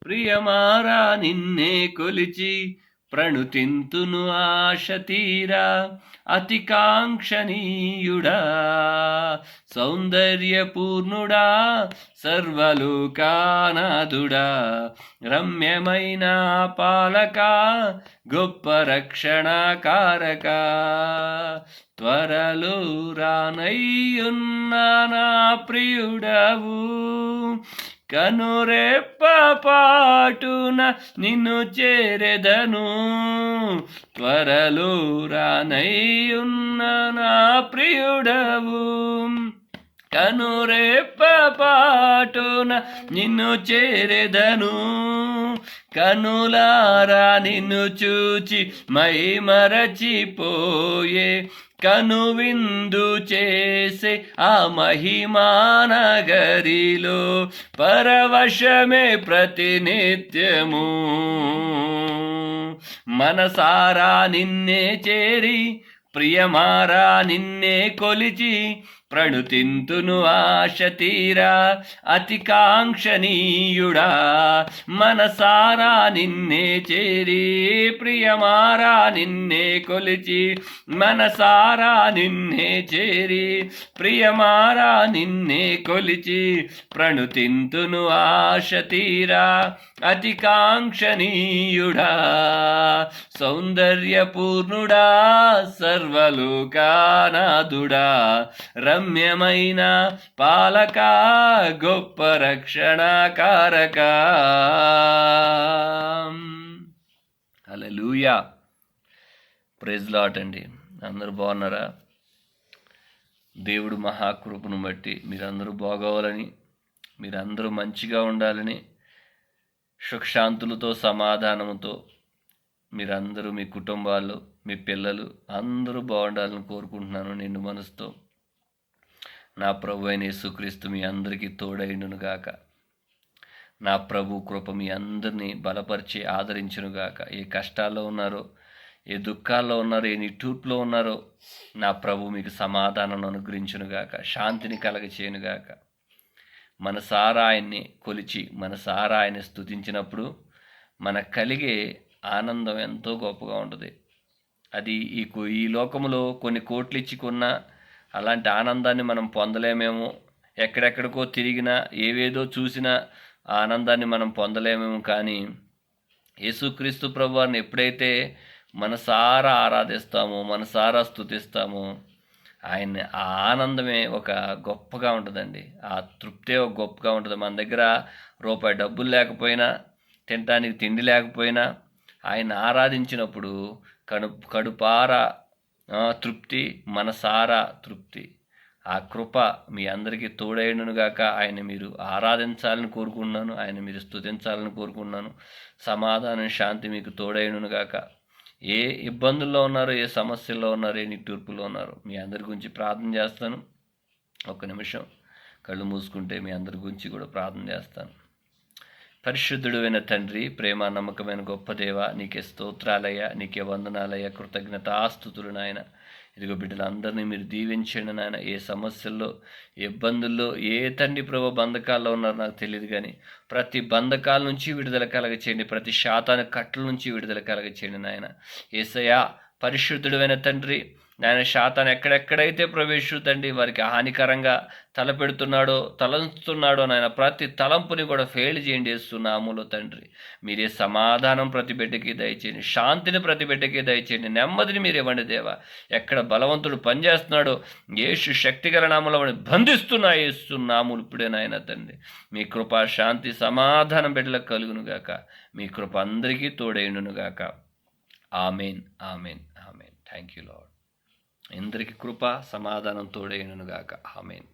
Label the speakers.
Speaker 1: ప్రియమారా నిన్నే కొలిచి ప్రణుతింతును ఆశ తీరా. అతి కాంక్షణీయుడా సౌందర్యపూర్ణుడా సర్వలోకానాథుడా, రమ్యమైన పాలక గొప్ప రక్షణకారక, త్వరలో రానయ్యున్న నా ప్రియుడవు, కనురెప్ప పాటున నిన్ను చేరెదను. త్వరలో రానయ్యున్న నా ప్రియుడవు, కనురెప్ప పాటున నిన్ను చేరెదను. కనులారా నిన్ను చూచి మై మరచిపోయే, కనువిందు చేసే ఆ మహిమానగరిలో పరవశమే ప్రతినిత్యము. మనసారా నిన్నే చేరి ప్రియమారా నిన్నే కొలిచి ప్రణుతింతును ఆశ తీరా. అతి కాంక్షణీయుడా మనసారా నిన్నే చేరి ప్రియమారా నిన్నే కొలిచి, మనసారా నిన్నే చేరి ప్రియమారా నిన్నే కొలిచి ప్రణుతింతును ఆశ తీరా. అతి కాంక్షణీయుడా సౌందర్యపూర్ణుడా సర్వలోకానాథుడా, రమ్యమైన పాలక గొప్ప రక్షణకారక. హల్లెలూయా. ప్రైజ్ లార్డ్ అండి. అందరూ బాగున్నారా? దేవుడు మహాకృపను బట్టి మీరందరూ బాగోవాలని, మీరందరూ మంచిగా ఉండాలని, సుఖశాంతులతో సమాధానంతో మీరందరూ మీ కుటుంబాలు మీ పిల్లలు అందరూ బాగుండాలని కోరుకుంటున్నాను నిండు మనసుతో. నా ప్రభు అయిన యేసుక్రీస్తు మీ అందరికీ తోడైండునుగాక. నా ప్రభు కృప మీ అందరినీ బలపరిచి ఆదరించునుగాక. ఏ కష్టాల్లో ఉన్నారో, ఏ దుఃఖాల్లో ఉన్నారో, ఏ నిట్టూర్పులో ఉన్నారో నా ప్రభు మీకు సమాధానం అనుగ్రహించునుగాక, శాంతిని కలగచేయునుగాక. మనసారా ఆయన్ని కొలిచి మనసారా ఆయన్ని స్తుతించినప్పుడు మనకు కలిగే ఆనందం ఎంతో గొప్పగా ఉంటుంది. అది ఈ లోకంలో కొన్ని కోట్లు ఇచ్చి కొన్నా అలాంటి ఆనందాన్ని మనం పొందలేమేమో. ఎక్కడెక్కడికో తిరిగినా ఏవేదో చూసినా ఆనందాన్ని మనం పొందలేమేమో. కానీ యేసుక్రీస్తు ప్రభువారిని ఎప్పుడైతే మనసారా ఆరాధిస్తామో, మనసారా స్తుతిస్తామో, ఆయన్ని ఆ ఆనందమే ఒక గొప్పగా ఉంటుందండి. ఆ తృప్తే ఒక గొప్పగా ఉంటుంది. మన దగ్గర రూపాయి డబ్బులు లేకపోయినా, తినటానికి తిండి లేకపోయినా ఆయన ఆరాధించినప్పుడు కడుపారా తృప్తి, మనసారా తృప్తి. ఆ కృప మీ అందరికీ తోడైండునుగాక. ఆయన మీరు ఆరాధించాలని కోరుకుంటున్నాను, ఆయన మీరు స్తుతించాలని కోరుకుంటున్నాను. సమాధానం శాంతి మీకు తోడైండునుగాక. ఏ ఇబ్బందుల్లో ఉన్నారో, ఏ సమస్యల్లో ఉన్నారో, ఏ నిట్టూర్పులో ఉన్నారో మీ అందరి గురించి ప్రార్థన చేస్తాను. ఒక్క నిమిషం కళ్ళు మూసుకుంటే మీ అందరి గురించి కూడా ప్రార్థన చేస్తాను. పరిశుద్ధుడైన తండ్రి, ప్రేమ నమ్మకమైన గొప్ప దేవ, నీకే స్తోత్రాలయ్యా, నీకే వందనాలయ్యా, కృతజ్ఞతాస్తుతులు నాయన. ఇదిగో బిడ్డలందరినీ మీరు దీవించండి నాయన. ఏ సమస్యల్లో, ఏ ఇబ్బందుల్లో, ఏ తండ్రి ప్రభు బంధకాల్లో ఉన్నారో నాకు తెలియదు, కానీ ప్రతి బంధకాల నుంచి విడుదల కలగచేయండి, ప్రతి శాతాన్ని కట్టల నుంచి విడుదల కలగచేయండి నాయన. యేసయ్యా పరిశుద్ధుడైన తండ్రి నాయన, శాతాన్ని ఎక్కడెక్కడైతే ప్రవేశిస్తుందండి వారికి హానికరంగా తలపెడుతున్నాడో, తలంచుతున్నాడో నాయన, ప్రతి తలంపుని కూడా ఫెయిల్ చేయండి యేసునామములో తండ్రి. మీరే సమాధానం ప్రతి బిడ్డకి దయచేయండి, శాంతిని ప్రతి బిడ్డకి దయచేయండి, నెమ్మదిని మీరు ఇవ్వండి దేవా. ఎక్కడ బలవంతుడు పనిచేస్తున్నాడో యేసు శక్తిగల నామములో బంధిస్తున్నా యేసునామములు ఇప్పుడే నాయన తండ్రి. మీ కృప, శాంతి, సమాధానం బిడ్డలకు కలుగునుగాక. మీ కృప అందరికీ తోడైండునుగాక. Amen, amen, amen. Thank you Lord. అందరికీ కృప, సమాధానం తోడైననుగాక. ఆమెన్.